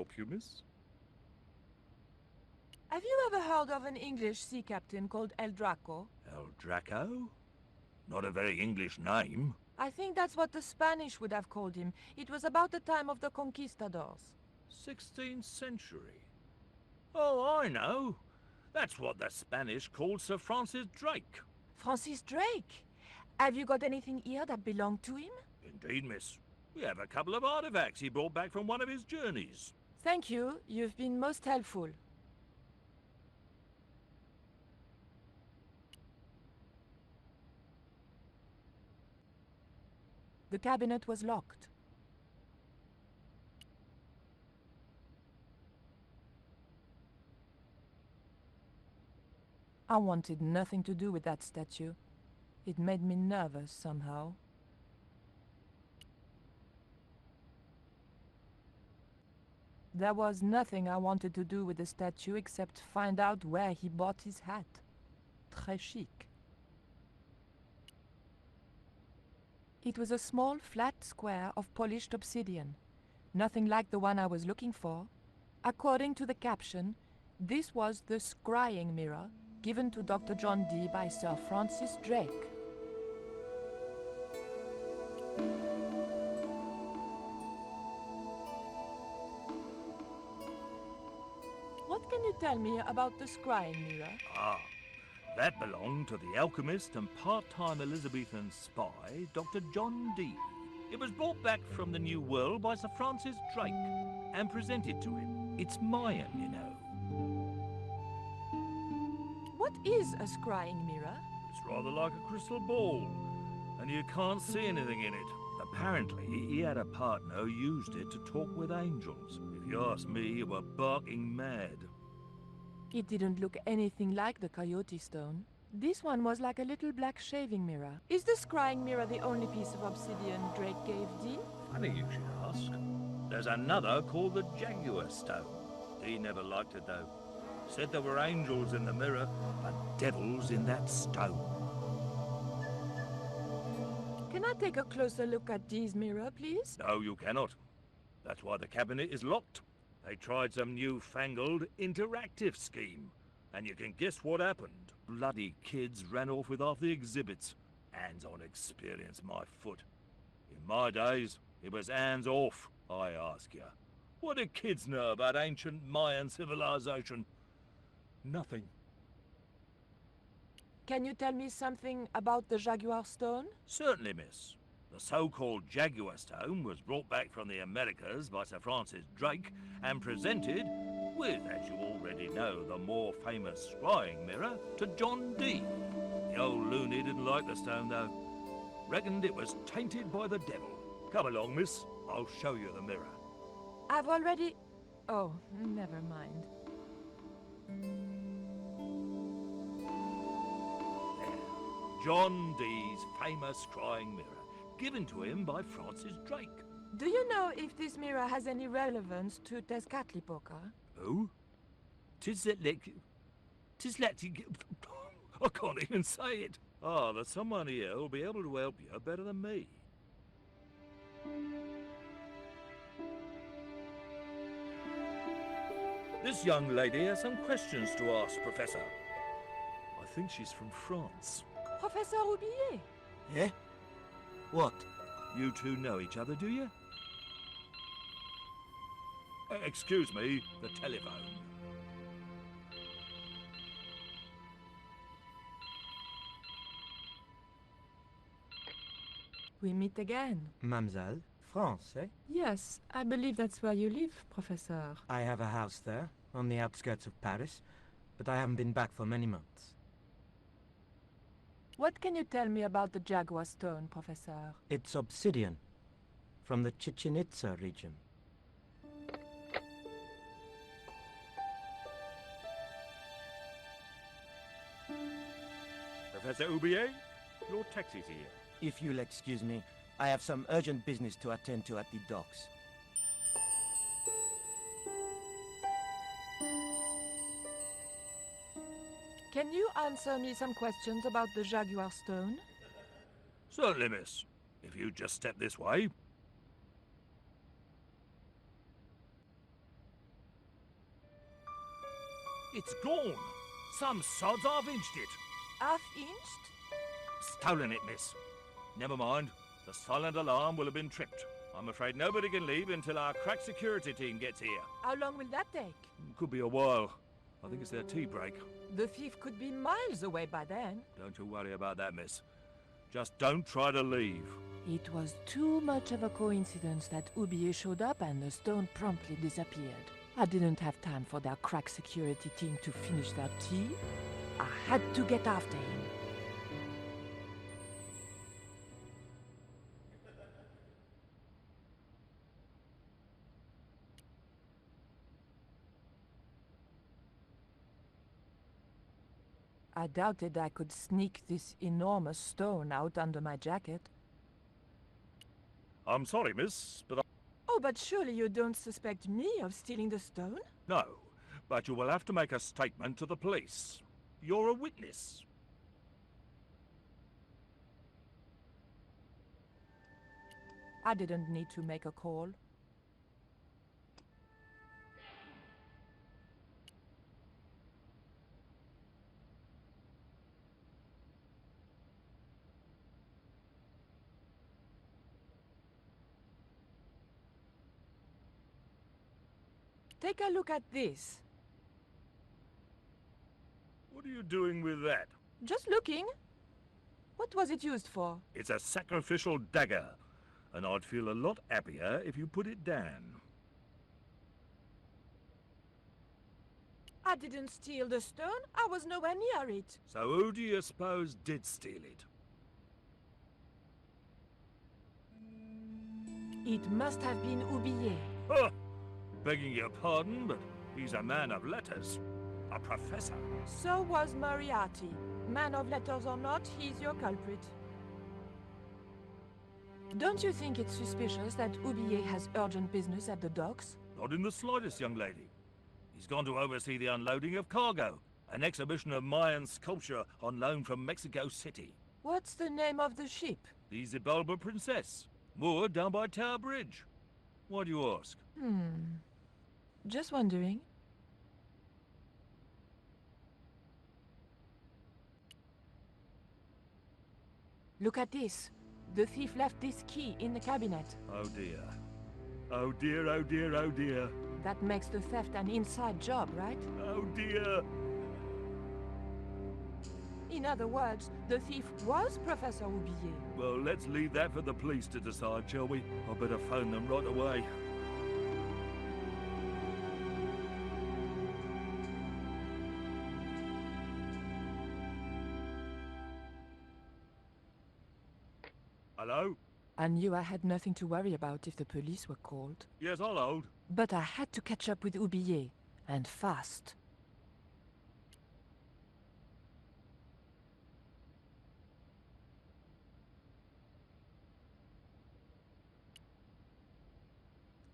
help you, miss? Have you ever heard of an English sea captain called El Draco? El Draco? Not a very English name. I think that's what the Spanish would have called him. It was about the time of the conquistadors. 16th century. Oh, I know. That's what the Spanish called Sir Francis Drake. Francis Drake? Have you got anything here that belonged to him? Indeed, miss. We have a couple of artifacts he brought back from one of his journeys. Thank you. You've been most helpful. The cabinet was locked. I wanted nothing to do with that statue. It made me nervous somehow. There was nothing I wanted to do with the statue except find out where he bought his hat. Très chic. It was a small, flat square of polished obsidian. Nothing like the one I was looking for. According to the caption, this was the scrying mirror given to Dr. John Dee by Sir Francis Drake. What can you tell me about the scrying mirror? That belonged to the alchemist and part-time Elizabethan spy, Dr. John Dee. It was brought back from the New World by Sir Francis Drake and presented to him. It's Mayan, you know. What is a scrying mirror? It's rather like a crystal ball, and you can't see anything in it. Apparently, he had a partner who used it to talk with angels. If you ask me, you were barking mad. It didn't look anything like the coyote stone. This one was like a little black shaving mirror. Is the scrying mirror the only piece of obsidian Drake gave Dee? Funny you should ask. There's another called the Jaguar Stone. Dee never liked it, though. Said there were angels in the mirror, but devils in that stone. Can I take a closer look at Dee's mirror, please? No, you cannot. That's why the cabinet is locked. They tried some newfangled interactive scheme. And you can guess what happened. Bloody kids ran off with half the exhibits. Hands-on experience, my foot. In my days, it was hands off, I ask you. What do kids know about ancient Mayan civilization? Nothing. Can you tell me something about the Jaguar stone? Certainly, miss. The so-called Jaguar Stone was brought back from the Americas by Sir Francis Drake and presented, with, as you already know, the more famous scrying mirror, to John Dee. The old loony didn't like the stone, though. Reckoned it was tainted by the devil. Come along, miss. I'll show you the mirror. I've already... Oh, never mind. John Dee's famous scrying mirror, given to him by Francis Drake. Do you know if this mirror has any relevance to Tezcatlipoca? Who? Tizletlik... I can't even say it. Ah, there's someone here who'll be able to help you better than me. This young lady has some questions to ask, Professor. I think she's from France. Professor Roubillier? Eh? What? You two know each other, do you? Excuse me, the telephone. We meet again. Mademoiselle, France, eh? Yes, I believe that's where you live, Professor. I have a house there, on the outskirts of Paris, but I haven't been back for many months. What can you tell me about the Jaguar stone, Professor? It's obsidian, from the Chichen Itza region. Professor Roubillier, your taxi's here. If you'll excuse me, I have some urgent business to attend to at the docks. Can you answer me some questions about the Jaguar stone? Certainly, miss. If you just step this way. It's gone. Some sods half-inched it. Half-inched? Stolen it, miss. Never mind. The silent alarm will have been tripped. I'm afraid nobody can leave until our crack security team gets here. How long will that take? Could be a while. I think it's their tea break. The thief could be miles away by then. Don't you worry about that, miss. Just don't try to leave. It was too much of a coincidence that Oublier showed up and the stone promptly disappeared. I didn't have time for their crack security team to finish their tea. I had to get after him. I doubted I could sneak this enormous stone out under my jacket. I'm sorry, miss, but Oh, but surely you don't suspect me of stealing the stone? No, but you will have to make a statement to the police. You're a witness. I didn't need to make a call. Take a look at this. What are you doing with that? Just looking. What was it used for? It's a sacrificial dagger, and I'd feel a lot happier if you put it down. I didn't steal the stone. I was nowhere near it. So who do you suppose did steal it? It must have been Oublier. Huh! Begging your pardon, but he's a man of letters. A professor. So was Moriarty. Man of letters or not, he's your culprit. Don't you think it's suspicious that Oublier has urgent business at the docks? Not in the slightest, young lady. He's gone to oversee the unloading of cargo, an exhibition of Mayan sculpture on loan from Mexico City. What's the name of the ship? The Xibalba Princess, moored down by Tower Bridge. Why do you ask? Just wondering. Look at this. The thief left this key in the cabinet. Oh dear. Oh dear, oh dear, oh dear. That makes the theft an inside job, right? Oh dear. In other words, the thief was Professor Oublier. Well, let's leave that for the police to decide, shall we? I better phone them right away. Hello? I knew I had nothing to worry about if the police were called. Yes, I'll hold. But I had to catch up with Oublier, and fast.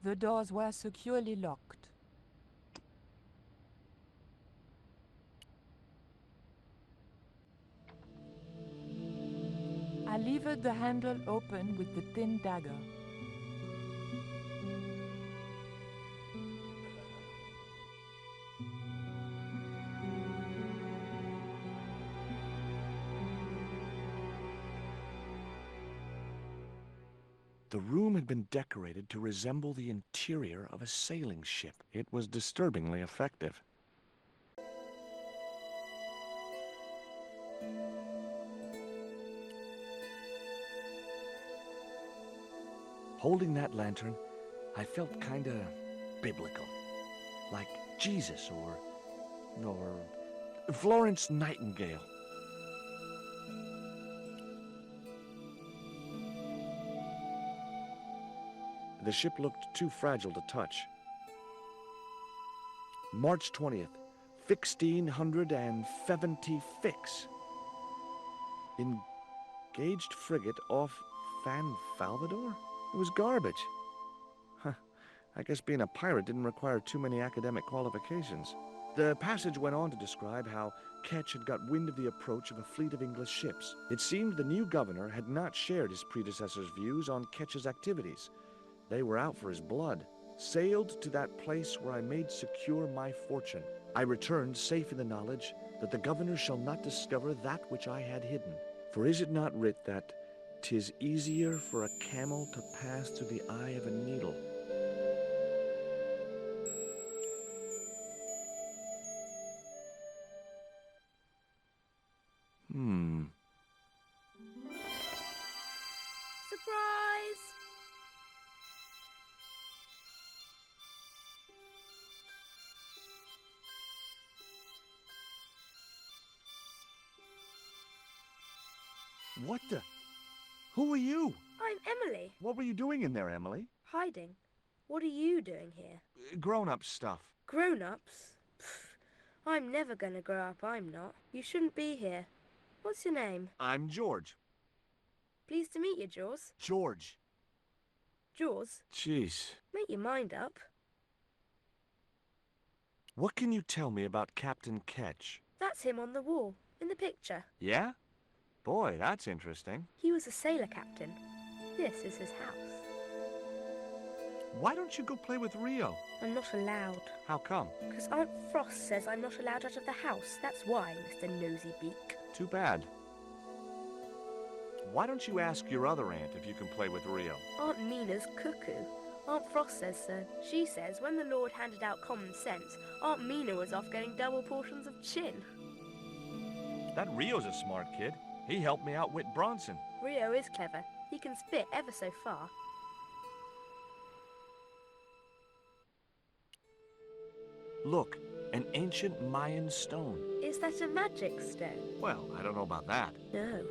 The doors were securely locked. I levered the handle open with the thin dagger. The room had been decorated to resemble the interior of a sailing ship. It was disturbingly effective. Holding that lantern, I felt kinda biblical. Like Jesus or Florence Nightingale. The ship looked too fragile to touch. March 20th, 1670 fix. Engaged frigate off Fan Salvador? It was garbage. Huh. I guess being a pirate didn't require too many academic qualifications. The passage went on to describe how Ketch had got wind of the approach of a fleet of English ships. It seemed the new governor had not shared his predecessor's views on Ketch's activities. They were out for his blood. sailed to that place where I made secure my fortune. I returned safe in the knowledge that the governor shall not discover that which I had hidden. For is it not writ that 'tis easier for a camel to pass through the eye of a needle? Surprise! What the? Who are you? I'm Emily. What were you doing in there, Emily? Hiding. What are you doing here? Grown-up stuff. Grown-ups? I'm never gonna grow up, I'm not. You shouldn't be here. What's your name? I'm George. Pleased to meet you, Jaws. George. Jaws, Jeez. make your mind up. What can you tell me about Captain Ketch? That's him on the wall, in the picture. Yeah? Boy, that's interesting. He was a sailor captain. This is his house. Why don't you go play with Rio? I'm not allowed. How come? Because Aunt Frost says I'm not allowed out of the house. That's why, Mr. Nosy Beak. Too bad. Why don't you ask your other aunt if you can play with Rio? Aunt Mina's cuckoo. Aunt Frost says so. She says when the Lord handed out common sense, Aunt Mina was off getting double portions of chin. That Rio's a smart kid. He helped me outwit Bronson. Rio is clever. He can spit ever so far. Look, an ancient Mayan stone. Is that a magic stone? Well, I don't know about that. No.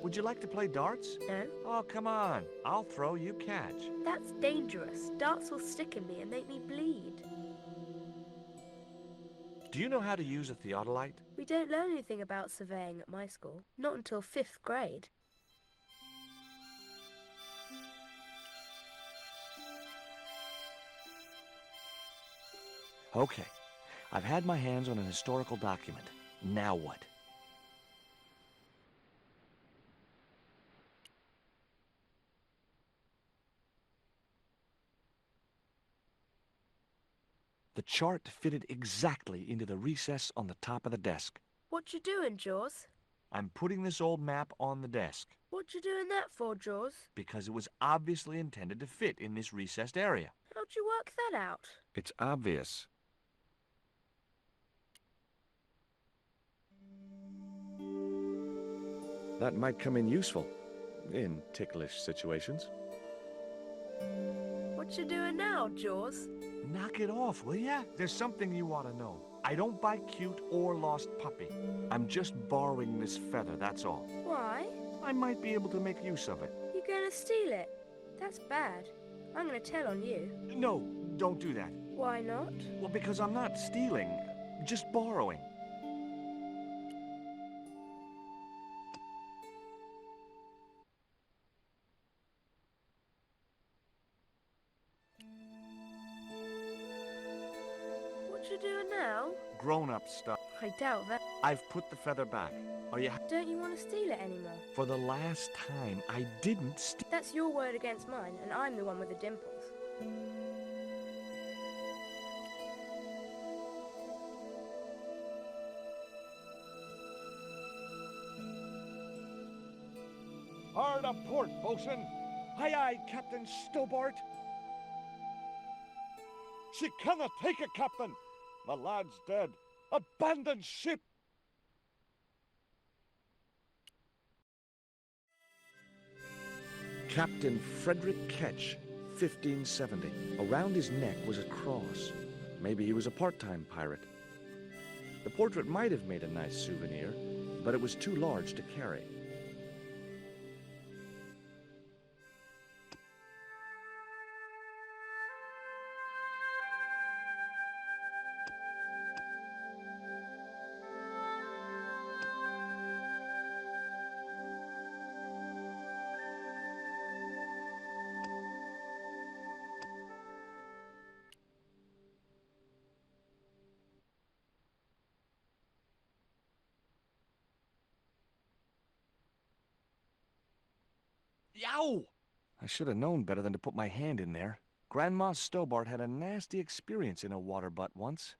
Would you like to play darts? No? Oh, come on. I'll throw, you catch. That's dangerous. Darts will stick in me and make me bleed. Do you know how to use a theodolite? We don't learn anything about surveying at my school. Not until 5th grade. Okay. I've had my hands on an historical document. Now what? The chart fitted exactly into the recess on the top of the desk. What you doing, Jaws? I'm putting this old map on the desk What you doing that for, Jaws? because it was obviously intended to fit in this recessed area. How'd you work that out? It's obvious. That might come in useful in ticklish situations. What you doing now, Jaws? Knock it off, will ya? There's something you ought to know. I don't buy cute or lost puppy. I'm just borrowing this feather, that's all. Why? I might be able to make use of it. You gonna steal it? That's bad. I'm gonna tell on you. No, don't do that. Why not? Well, because I'm not stealing, just borrowing. What you doing now? Grown-up stuff. I doubt that. I've put the feather back. Are you Don't you want to steal it anymore? For the last time, I didn't steal. That's your word against mine, and I'm the one with the dimples. Hard a port, bosun. Aye, aye, Captain Stobbart. She cannot take it, Captain. The lad's dead. Abandon ship. Captain Frederick Ketch, 1570. Around his neck was a cross. Maybe he was a part-time pirate. The portrait might have made a nice souvenir, but it was too large to carry. Yow! I should have known better than to put my hand in there. Grandma Stobbart had a nasty experience in a water butt once.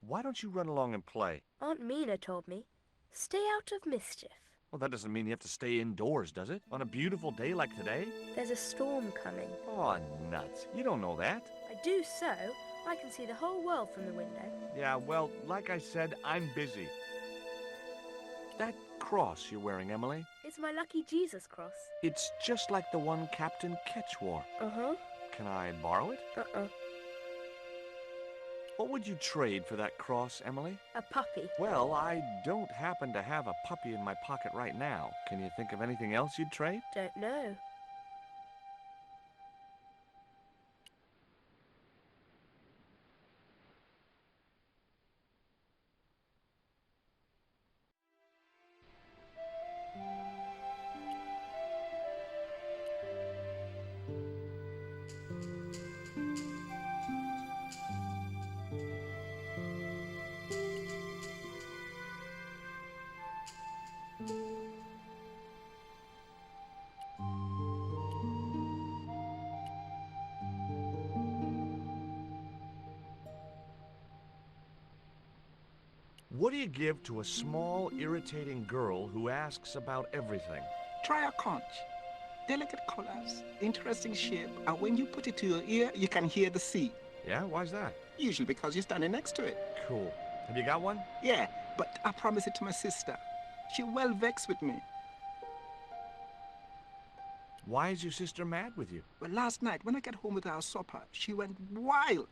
Why don't you run along and play? Aunt Mina told me, stay out of mischief. Well, that doesn't mean you have to stay indoors, does it? On a beautiful day like today? There's a storm coming. Oh, nuts. You don't know that. I do so. I can see the whole world from the window. Yeah, well, like I said, I'm busy. That cross you're wearing, Emily, It's my lucky Jesus cross. it's just like the one Captain Ketch wore. Uh-huh. Can I borrow it? Uh-uh. What would you trade for that cross, Emily? A puppy. Well, I don't happen to have a puppy in my pocket right now. Can you think of anything else you'd trade? Don't know. What do you give to a small, irritating girl who asks about everything? Try a conch. Delicate colors, interesting shape, and when you put it to your ear, you can hear the sea. Yeah, why's that? Usually because you're standing next to it. Cool. Have you got one? Yeah, but I promised it to my sister. She well vexed with me. Why is your sister mad with you? Well, last night when I got home with our supper, she went wild.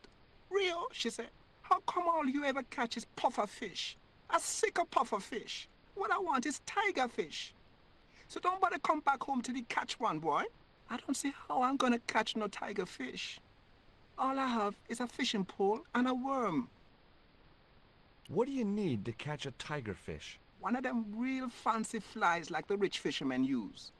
Rio, she said, how come all you ever catch is puffer fish? A sicker puffer fish. What I want is tiger fish. So don't bother come back home till you catch one, boy. I don't see how I'm gonna catch no tiger fish. All I have is a fishing pole and a worm. What do you need to catch a tiger fish? One of them real fancy flies like the rich fishermen use.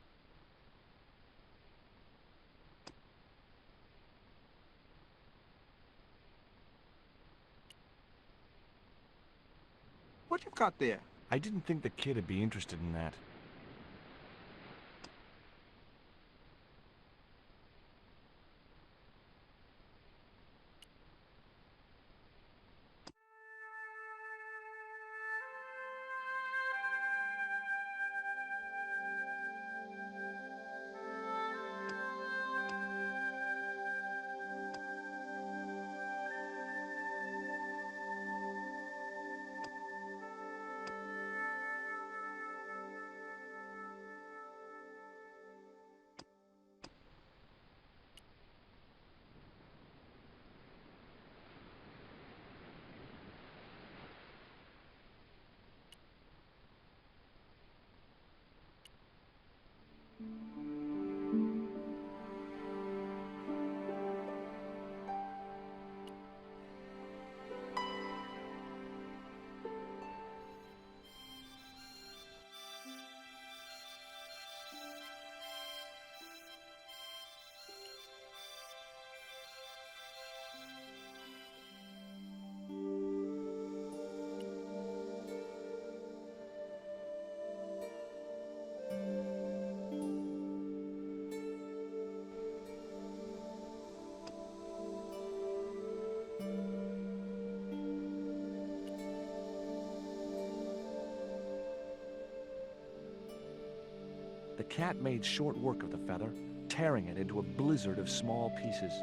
What you got there? I didn't think the kid would be interested in that. The cat made short work of the feather, tearing it into a blizzard of small pieces.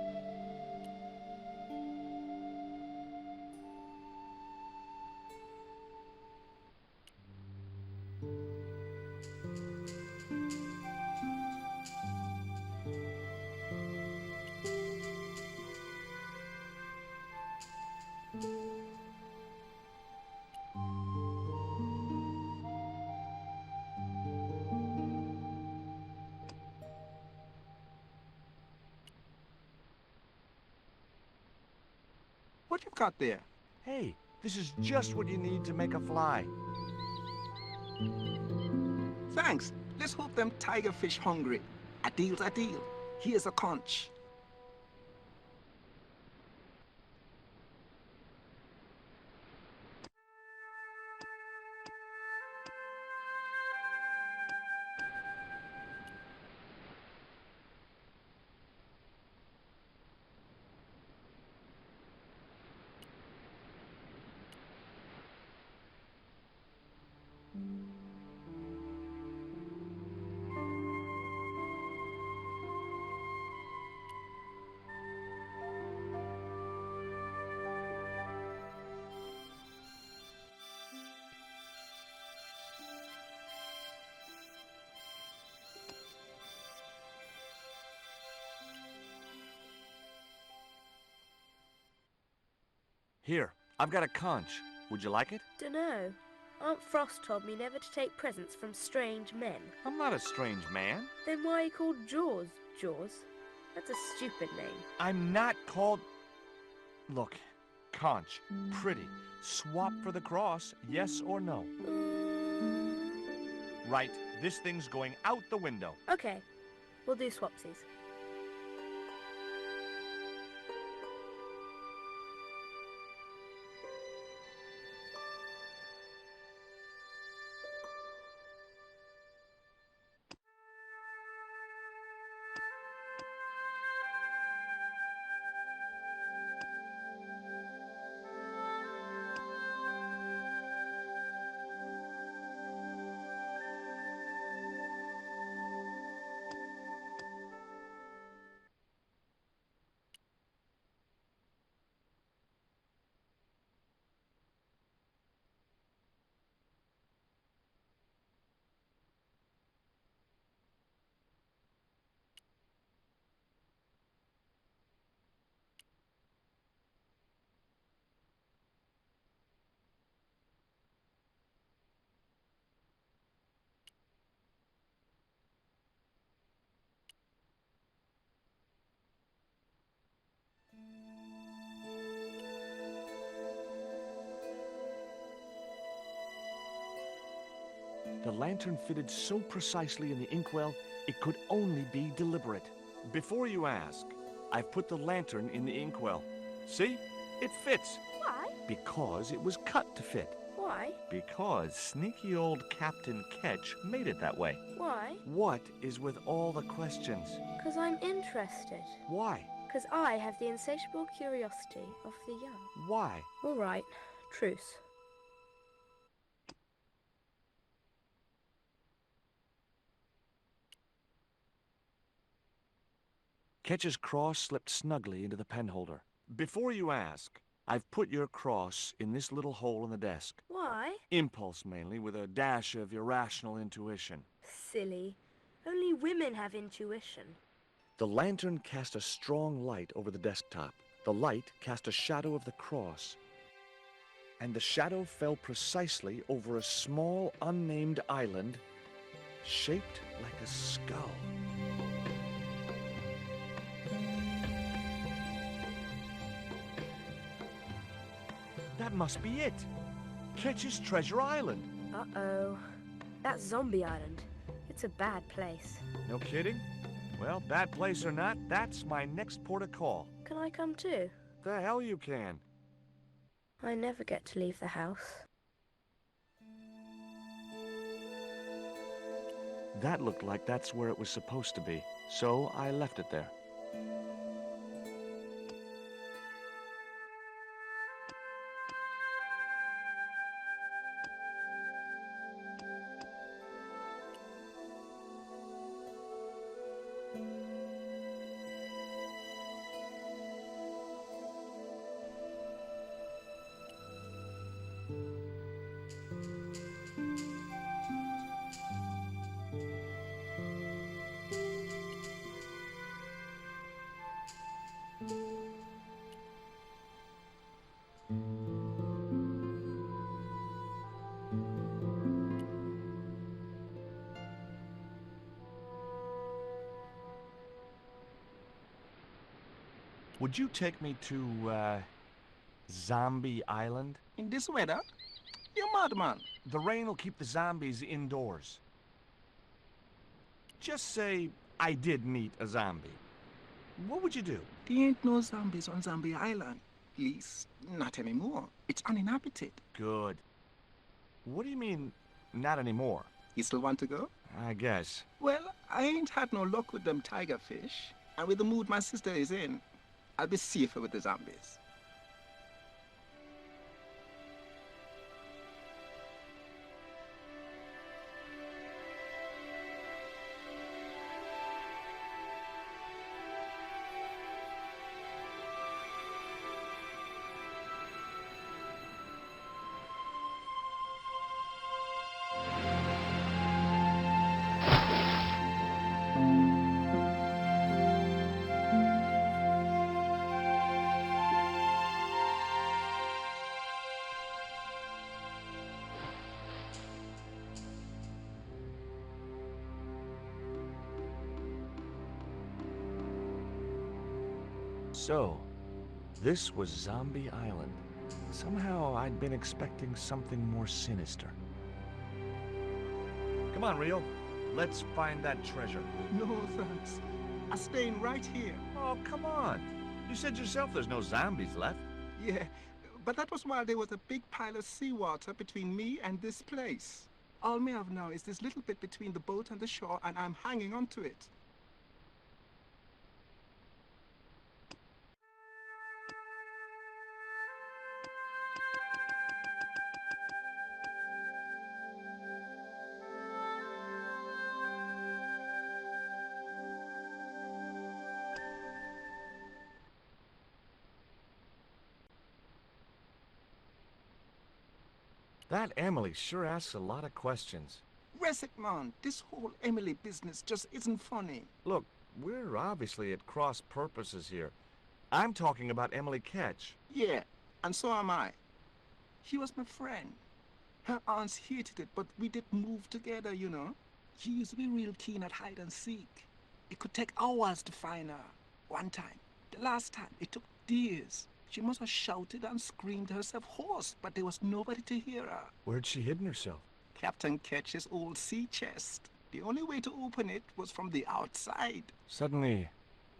What you got there? Hey, this is just what you need to make a fly. Thanks. Let's hope them tiger fish hungry. A deal's a deal. Here's a conch. Here, I've got a conch. Would you like it? Dunno. Aunt Frost told me never to take presents from strange men. I'm not a strange man. Then why are you called Jaws, Jaws? That's a stupid name. I'm not called... Look, conch, pretty. Swap for the cross, yes or no? Right, this thing's going out the window. Okay, we'll do swapsies. The lantern fitted so precisely in the inkwell, it could only be deliberate. Before you ask, I've put the lantern in the inkwell. See? It fits. Why? Because it was cut to fit. Why? Because sneaky old Captain Ketch made it that way. Why? What is with all the questions? 'Cause I'm interested. Why? 'Cause I have the insatiable curiosity of the young. Why? All right, truce. Ketch's cross slipped snugly into the penholder. Before you ask, I've put your cross in this little hole in the desk. Why? Impulse mainly, with a dash of irrational intuition. Silly. Only women have intuition. The lantern cast a strong light over the desktop. The light cast a shadow of the cross. And the shadow fell precisely over a small, unnamed island shaped like a skull. That must be it. Ketch's Treasure Island. Uh-oh. That's Zombie Island. It's a bad place. No kidding? Well, bad place or not, that's my next port of call. Can I come too? The hell you can. I never get to leave the house. That looked like that's where it was supposed to be, so I left it there. Would you take me to, Zombie Island? In this weather? You madman. The rain will keep the zombies indoors. Just say I did meet a zombie. What would you do? There ain't no zombies on Zombie Island. At least, not anymore. It's uninhabited. Good. What do you mean, not anymore? You still want to go? I guess. Well, I ain't had no luck with them tiger fish. And with the mood my sister is in, I'll be safer with the zombies. So, this was Zombie Island. Somehow I'd been expecting something more sinister. Come on, Rio. Let's find that treasure. No, thanks. I'm staying right here. Oh, come on. You said yourself there's no zombies left. Yeah, but that was while there was a big pile of seawater between me and this place. All me have now is this little bit between the boat and the shore, and I'm hanging on to it. That Emily sure asks a lot of questions. Rest man, this whole Emily business just isn't funny. Look, we're obviously at cross purposes here. I'm talking about Emily Ketch. Yeah, and so am I. She was my friend. Her aunts hated it, but we did move together, you know. She used to be real keen at hide and seek. It could take hours to find her. One time, the last time, it took days. She must have shouted and screamed herself hoarse, but there was nobody to hear her. Where'd she hidden herself? Captain Ketch's old sea chest. The only way to open it was from the outside. Suddenly,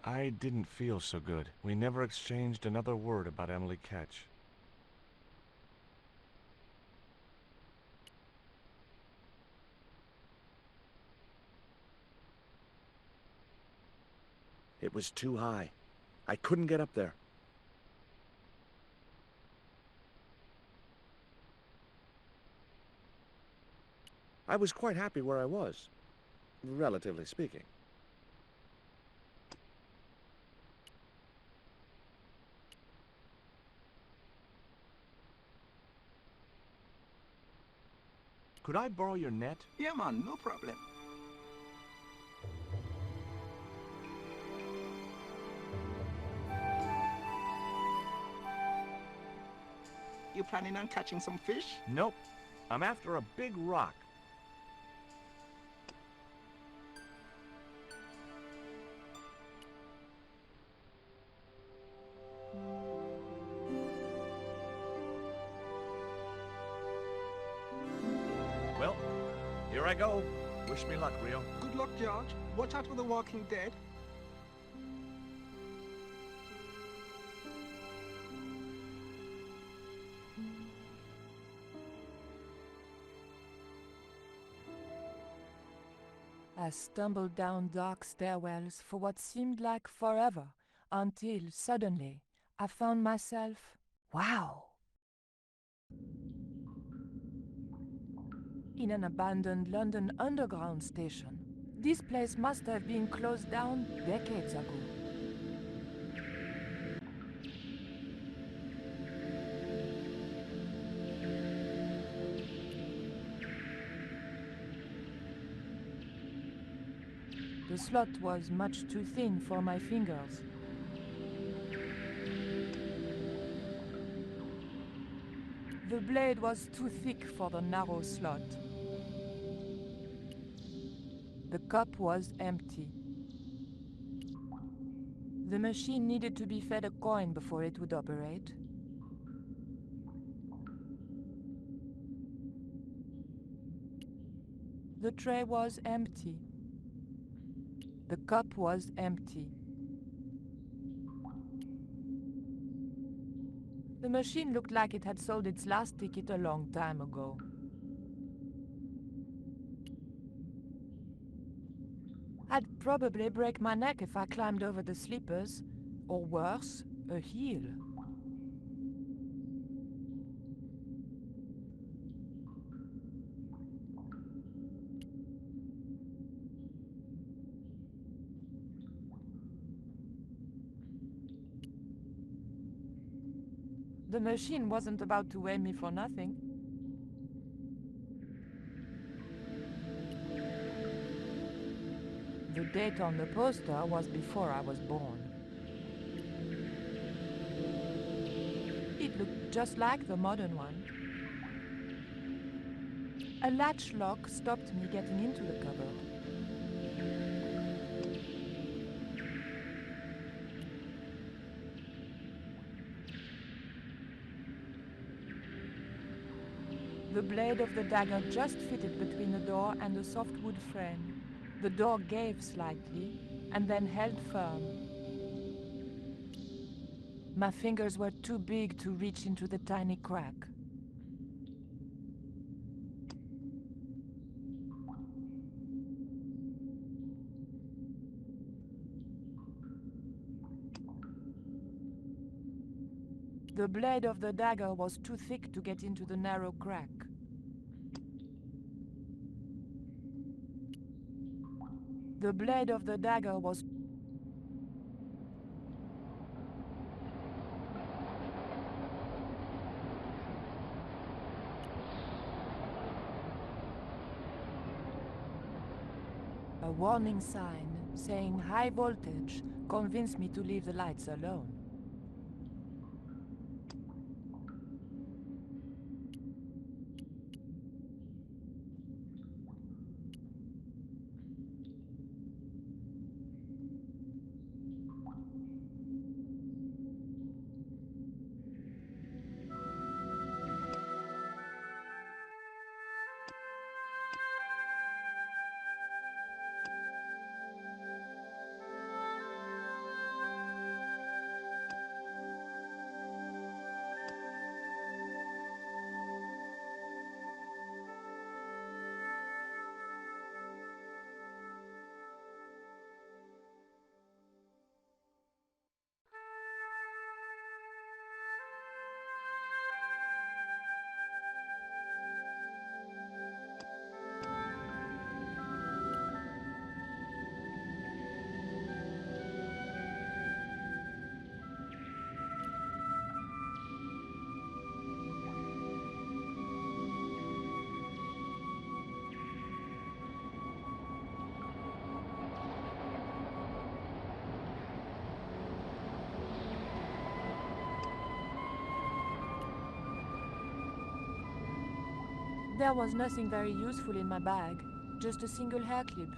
I didn't feel so good. We never exchanged another word about Emily Ketch. It was too high. I couldn't get up there. I was quite happy where I was, relatively speaking. Could I borrow your net? Yeah, man, no problem. You planning on catching some fish? Nope. I'm after a big rock. Well, here I go. Wish me luck, Rio. Good luck, George. Watch out for the Walking Dead. I stumbled down dark stairwells for what seemed like forever, until suddenly I found myself, wow, in an abandoned London Underground station. This place must have been closed down decades ago. The slot was much too thin for my fingers. The blade was too thick for the narrow slot. The cup was empty. The machine needed to be fed a coin before it would operate. The tray was empty. The cup was empty. The machine looked like it had sold its last ticket a long time ago. I'd probably break my neck if I climbed over the sleepers, or worse, a heel. The machine wasn't about to weigh me for nothing. The date on the poster was before I was born. It looked just like the modern one. A latch lock stopped me getting into the cupboard. The blade of the dagger just fitted between the door and the soft wood frame. The door gave slightly, and then held firm. My fingers were too big to reach into the tiny crack. The blade of the dagger was too thick to get into the narrow crack. The blade of the dagger was... A warning sign saying high voltage convinced me to leave the lights alone. There was nothing very useful in my bag, just a single hair clip.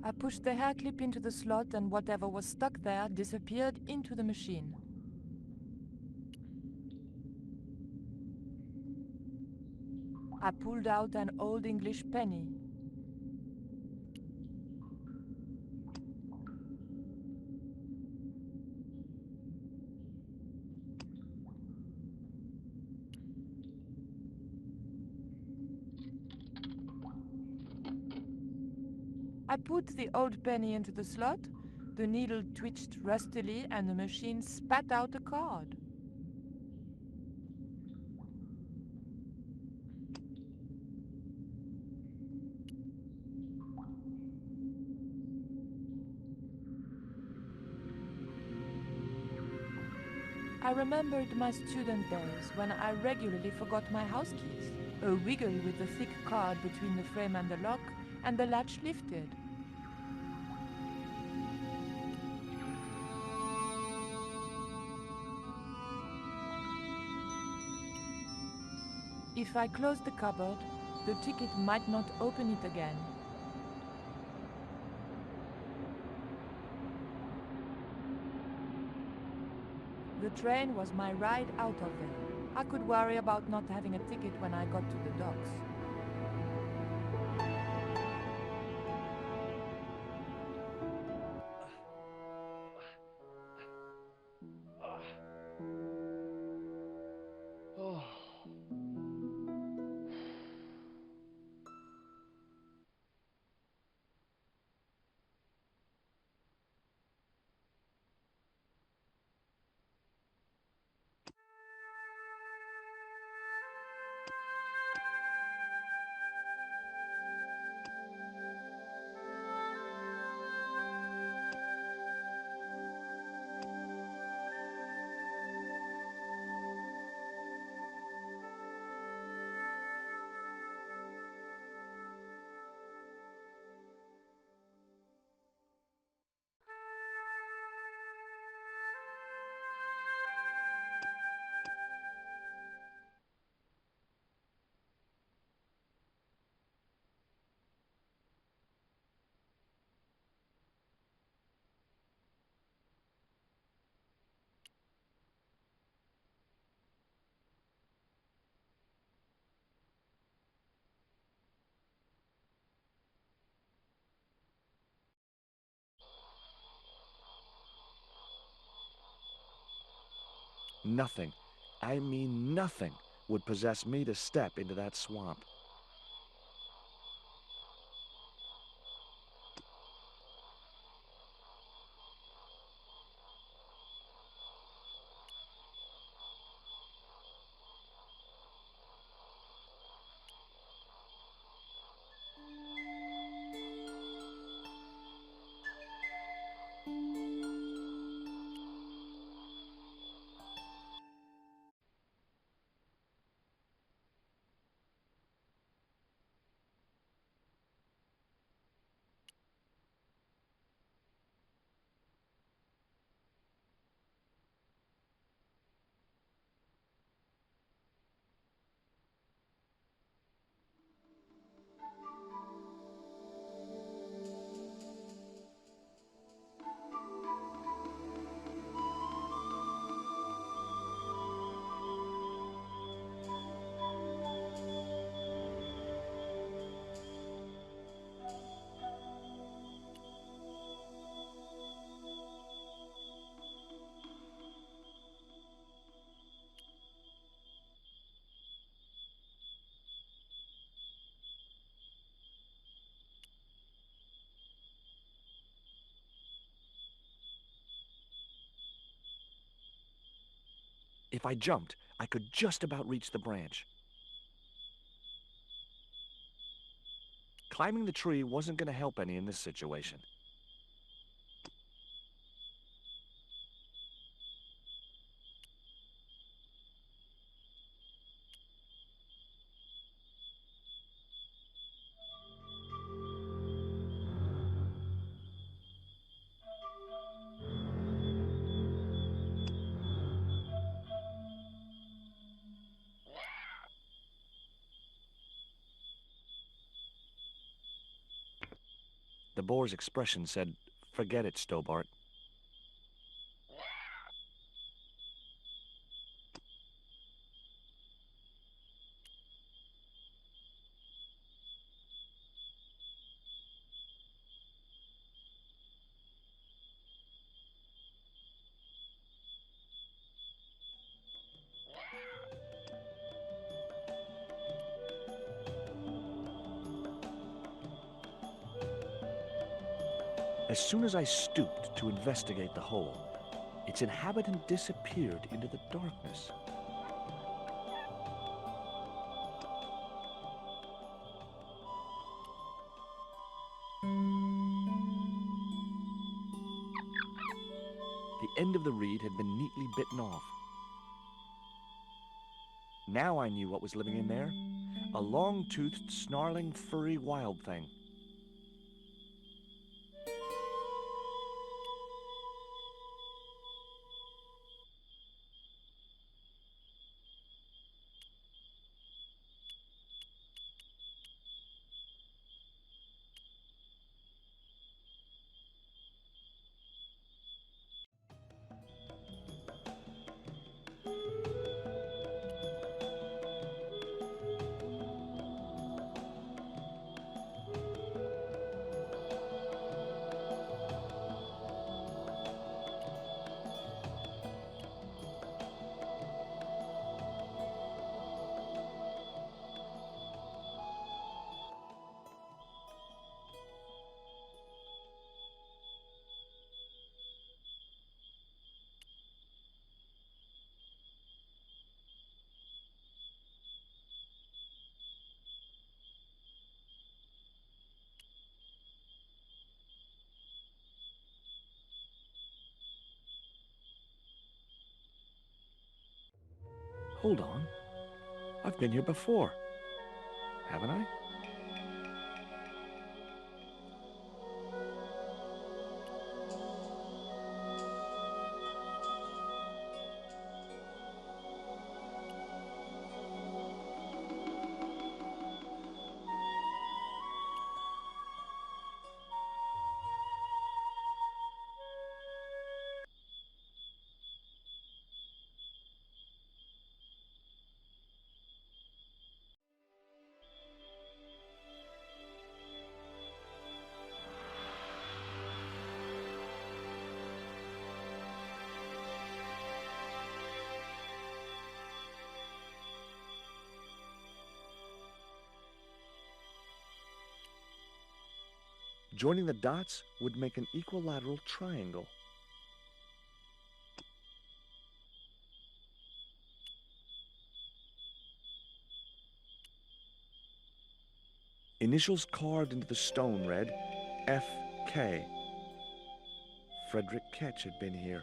I pushed the hair clip into the slot and whatever was stuck there disappeared into the machine. I pulled out an old English penny. I put the old penny into the slot, the needle twitched rustily and the machine spat out a card. I remembered my student days when I regularly forgot my house keys. A wiggle with the thick card between the frame and the lock, and the latch lifted. If I closed the cupboard, the ticket might not open it again. The train was my ride out of there. I could worry about not having a ticket when I got to the docks. Nothing, I mean nothing, would possess me to step into that swamp. If I jumped, I could just about reach the branch. Climbing the tree wasn't going to help any in this situation. The boar's expression said, "Forget it, Stobbart." As soon as I stooped to investigate the hole, its inhabitant disappeared into the darkness. The end of the reed had been neatly bitten off. Now I knew what was living in there. A long-toothed, snarling, furry wild thing. Hold on. I've been here before. Haven't I? Joining the dots would make an equilateral triangle. Initials carved into the stone read F.K. Frederick Ketch had been here.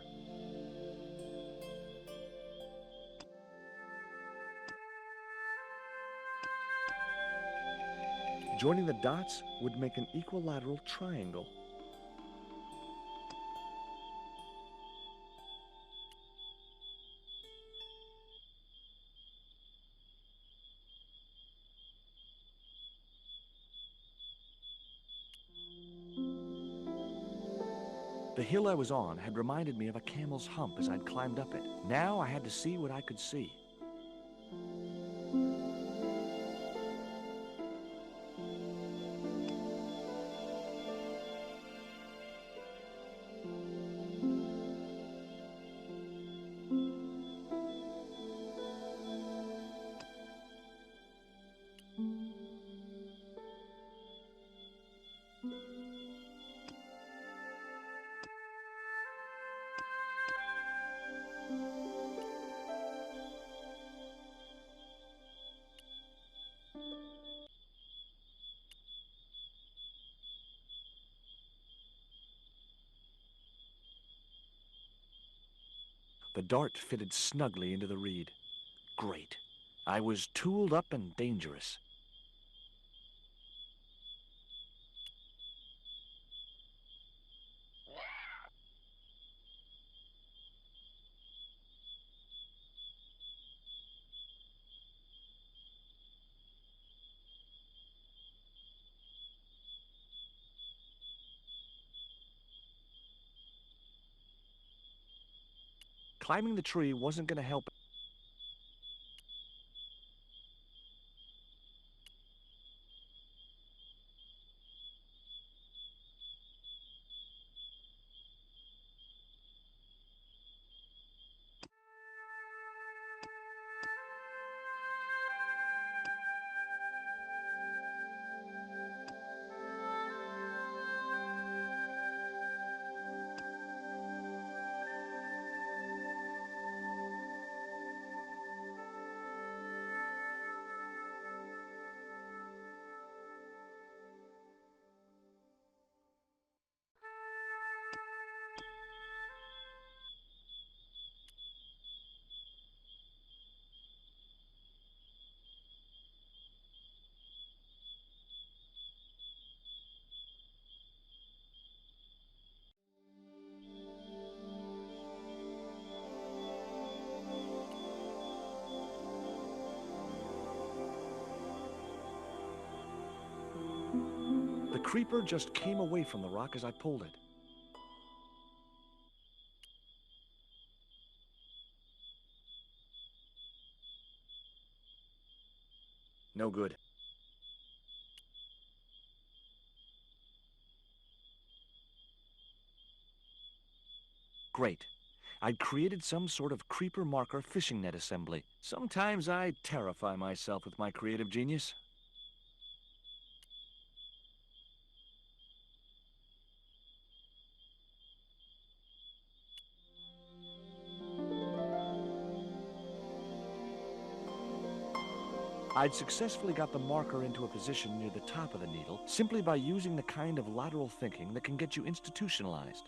Joining the dots would make an equilateral triangle. The hill I was on had reminded me of a camel's hump as I'd climbed up it. Now I had to see what I could see. The dart fitted snugly into the reed. Great. I was tooled up and dangerous. Climbing the tree wasn't going to help. The creeper just came away from the rock as I pulled it. No good. Great. I'd created some sort of creeper marker fishing net assembly. Sometimes I terrify myself with my creative genius. I'd successfully got the marker into a position near the top of the needle simply by using the kind of lateral thinking that can get you institutionalized.